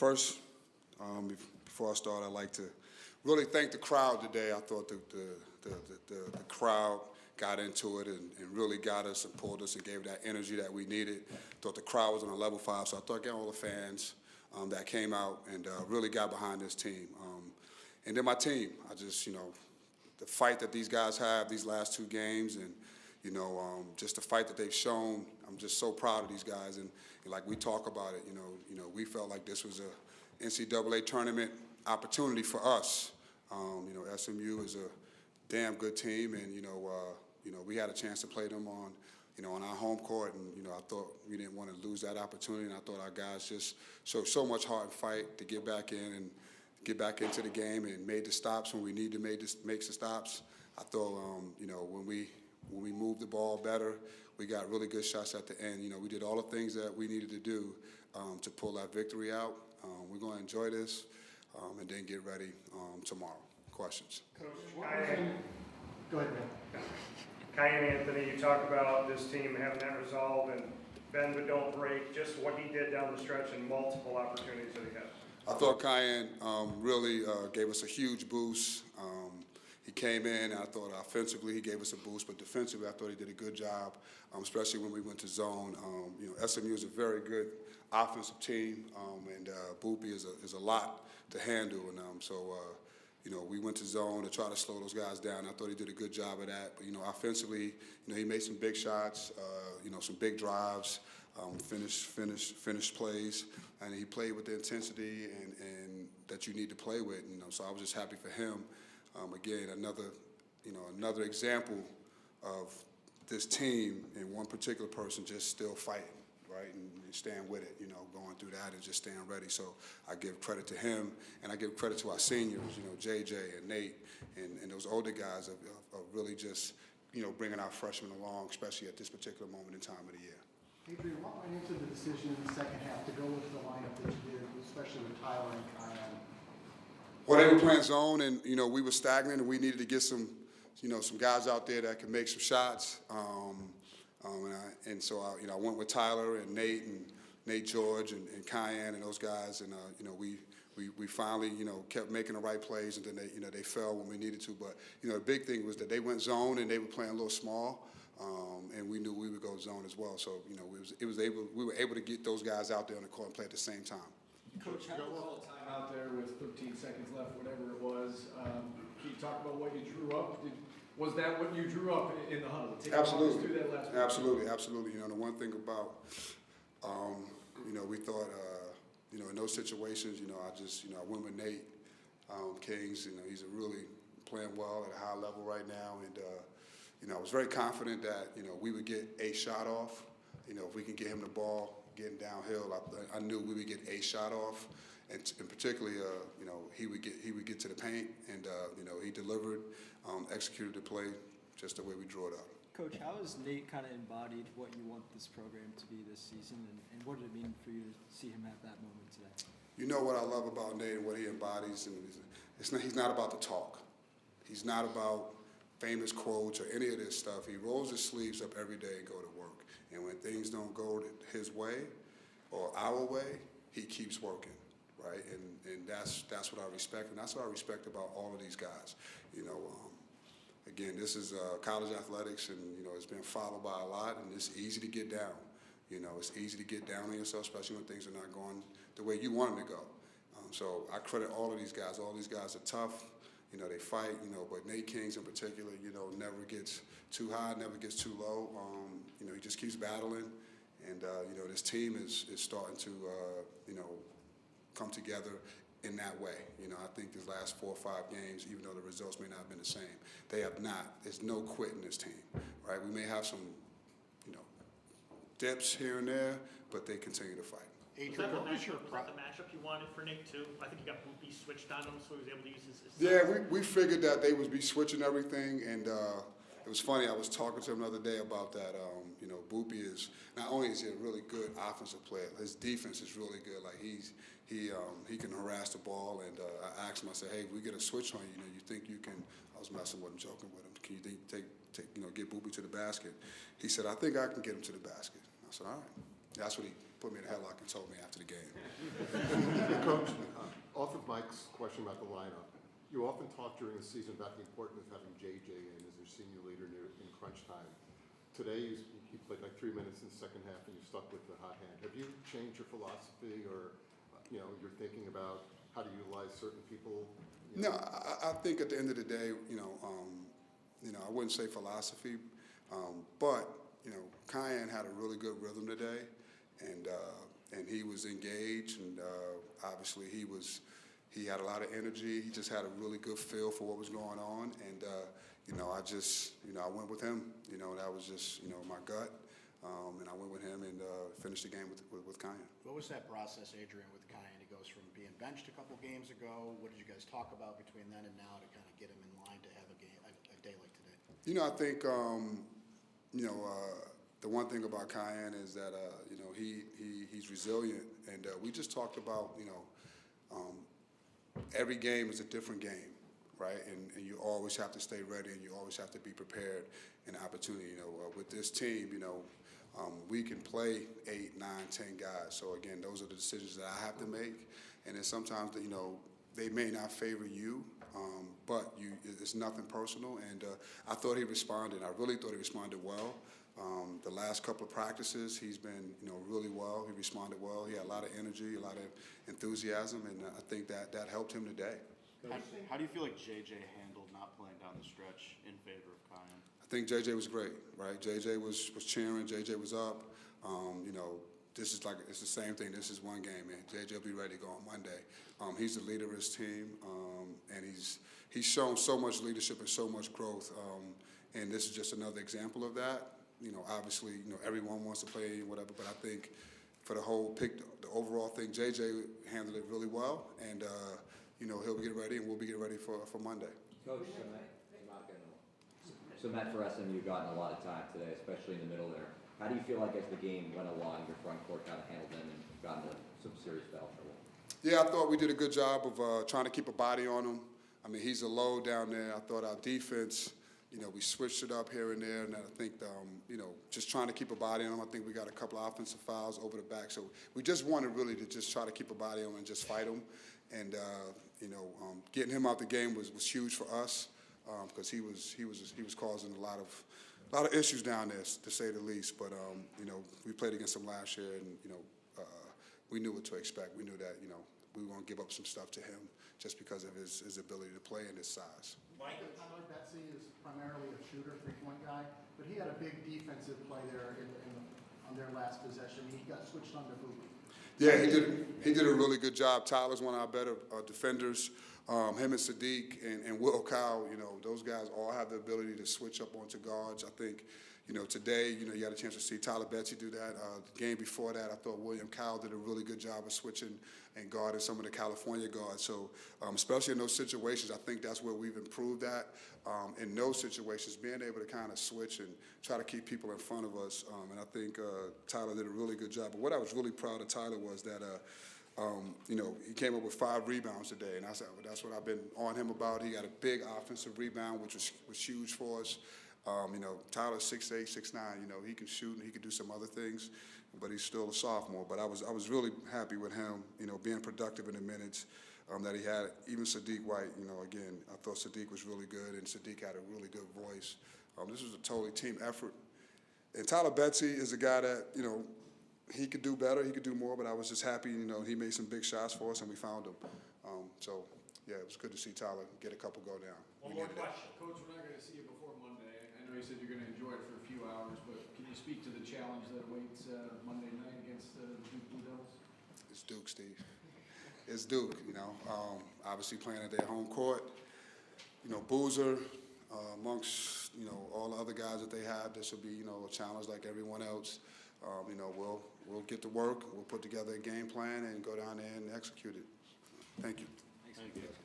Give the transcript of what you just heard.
First, before I start, I'd like to really thank the crowd today. I thought the crowd got into it and really got us and pulled us and gave that energy that we needed. Thought the crowd was on a level 5, so I thought getting all the fans that came out and really got behind this team. And then my team, I just, the fight that these guys have these last 2 games and, just the fight that they've shown, I'm just so proud of these guys. And like we talk about it, we felt like this was a NCAA tournament opportunity for us. SMU is a damn good team, and we had a chance to play them on our home court, and I thought we didn't want to lose that opportunity. And I thought our guys just showed so much heart and fight to get back in and get back into the game and made the stops when we needed to make the stops. I thought when we moved the ball better, we got really good shots at the end. We did all the things that we needed to do to pull that victory out. We're going to enjoy this and then get ready tomorrow. Questions? Coach, Cayenne, Go ahead, man. Cayenne Anthony, you talk about this team having that resolve and bend but don't break, just what he did down the stretch and multiple opportunities that he had. I thought Cayenne really gave us a huge boost. He came in, and I thought offensively he gave us a boost, but defensively I thought he did a good job, especially when we went to zone. SMU is a very good offensive team, and Boopy is a lot to handle, and we went to zone to try to slow those guys down. I thought he did a good job of that. But offensively, he made some big shots, some big drives, finished plays, and he played with the intensity and that you need to play with. So I was just happy for him. Again, another example of this team and one particular person just still fighting, right, and staying with it, going through that and just staying ready. So I give credit to him, and I give credit to our seniors, JJ and Nate and those older guys of really just, bringing our freshmen along, especially at this particular moment in time of the year. Adrian, what went into the decision in the second half to go with the lineup that you did, especially with Tyler and Cayenne? Well, they were playing zone, and we were stagnant, and we needed to get some guys out there that could make some shots. So I went with Tyler and Nate George and Cayenne and those guys, and we finally kept making the right plays, and then they fell when we needed to. But the big thing was that they went zone and they were playing a little small, and we knew we would go zone as well. So we were able to get those guys out there on the court and play at the same time. Coach, you got a little time out there with 13 seconds left, whatever it was. Can you talk about what you drew up? Was that what you drew up in the huddle? Absolutely. Through that last Absolutely. The one thing about, we thought, in those situations, I went with Nate Kings. He's really playing well at a high level right now, and I was very confident that we would get a shot off. If we can get him the ball getting downhill, I knew we would get a shot off, and particularly, he would get to the paint, and he delivered, executed the play just the way we drew it up. Coach, how has Nate kind of embodied what you want this program to be this season, and what did it mean for you to see him at that moment today? What I love about Nate and what he embodies, and he's not about the talk. He's not about famous quotes or any of this stuff. He rolls his sleeves up every day and go to work. And when things don't go his way or our way, he keeps working, right? And that's what I respect, and that's what I respect about all of these guys. Again, this is college athletics, and it's been followed by a lot, and it's easy to get down. It's easy to get down on yourself, especially when things are not going the way you want them to go. So I credit all of these guys. All these guys are tough. They fight. But Nate Kings in particular, never gets too high, never gets too low. He just keeps battling, and this team is starting to come together in that way. I think these last 4 or 5 games, even though the results may not have been the same, they have not. There's no quit in this team, right? We may have some, dips here and there, but they continue to fight. Adrian, was that the matchup you wanted for Nate too? I think you got Boopy switched on him, so he was able to use his. Yeah, we figured that they would be switching everything, and it was funny. I was talking to him the other day about that. Boopy is not only is he a really good offensive player, his defense is really good. Like he can harass the ball, and I asked him. I said, "Hey, if we get a switch on you, you think you can?" I was messing with him, joking with him. Can you get Boopy to the basket? He said, "I think I can get him to the basket." I said, "All right." That's what put me in a headlock and told me after the game. Coach, off of Mike's question about the lineup, you often talk during the season about the importance of having JJ in as your senior leader in crunch time. Today, you played like 3 minutes in the second half and you stuck with the hot hand. Have you changed your philosophy or, you're thinking about how to utilize certain people? No, I think at the end of the day, I wouldn't say philosophy, but Cayenne had a really good rhythm today, and he was engaged, and obviously he had a lot of energy. He just had a really good feel for what was going on, and I went with him. That was just my gut, and I went with him and finished the game with Cayenne. What was that process, Adrian, with Cayenne? He goes from being benched a couple games ago. What did you guys talk about between then and now to kind of get him in line to have a day like today? I think the one thing about Cayenne is that he's resilient, and we just talked about every game is a different game, right? And you always have to stay ready, and you always have to be prepared in opportunity. With this team, we can play 8, 9, 10 guys. So again, those are the decisions that I have to make, and then sometimes they may not favor you, but it's nothing personal. And I thought he responded. I really thought he responded well. The last couple of practices, he's been really well. He responded well. He had a lot of energy, a lot of enthusiasm, and I think that helped him today. How do you feel like JJ handled not playing down the stretch in favor of Cayenne? I think JJ was great, right? JJ was cheering. JJ was up. This is it's the same thing. This is one game, man. JJ will be ready to go on Monday. He's the leader of his team, and he's shown so much leadership and so much growth. And this is just another example of that. Obviously, everyone wants to play and whatever, but I think for the overall thing, JJ handled it really well, and he'll get ready, and we'll be getting ready for Monday. Coach, so Matt for SMU gotten a lot of time today, especially in the middle there. How do you feel like as the game went along, your front court kind of handled them and got into some serious foul trouble? Yeah, I thought we did a good job of trying to keep a body on him. I mean, he's a load down there. I thought our defense, we switched it up here and there, and I think, just trying to keep a body on him. I think we got a couple of offensive fouls over the back. So we just wanted really to just try to keep a body on him and just fight him. And, getting him out the game was huge for us because he was causing a lot of issues down there, to say the least. But, we played against him last year, and, we knew what to expect. We knew that, we were going to give up some stuff to him just because of his ability to play in his size. Tyler Betsy is primarily a shooter, three-point guy, but he had a big defensive play there on their last possession. He got switched on to Booby. Yeah, he did a really good job. Tyler's one of our better defenders. Him and Sadiq and Will Kyle, those guys all have the ability to switch up onto guards. I think, today, you had a chance to see Tyler Betsy do that. The game before that, I thought William Kyle did a really good job of switching and guarding some of the California guards. So, especially in those situations, I think that's where we've improved at. In those situations, being able to kind of switch and try to keep people in front of us. And I think Tyler did a really good job. But what I was really proud of Tyler was that, he came up with 5 rebounds today, and that's what I've been on him about. He got a big offensive rebound, which was huge for us. Tyler's 6'8", 6'9", he can shoot and he can do some other things, but he's still a sophomore. But I was really happy with him, being productive in the minutes that he had. Even Sadiq White, again, I thought Sadiq was really good, and Sadiq had a really good voice. This was a totally team effort. And Tyler Betsy is a guy that, he could do better, he could do more, but I was just happy, he made some big shots for us and we found him. Yeah, it was good to see Tyler get a couple go down. One more question. Coach, we're not going to see you before Monday. I know you said you're going to enjoy it for a few hours, but can you speak to the challenge that awaits Monday night against the Duke Blue Devils? It's Duke, Steve. It's Duke, obviously playing at their home court. Boozer, amongst, all the other guys that they have, this will be, a challenge like everyone else. We'll get to work, we'll put together a game plan and go down there and execute it. Thank you. Thank you.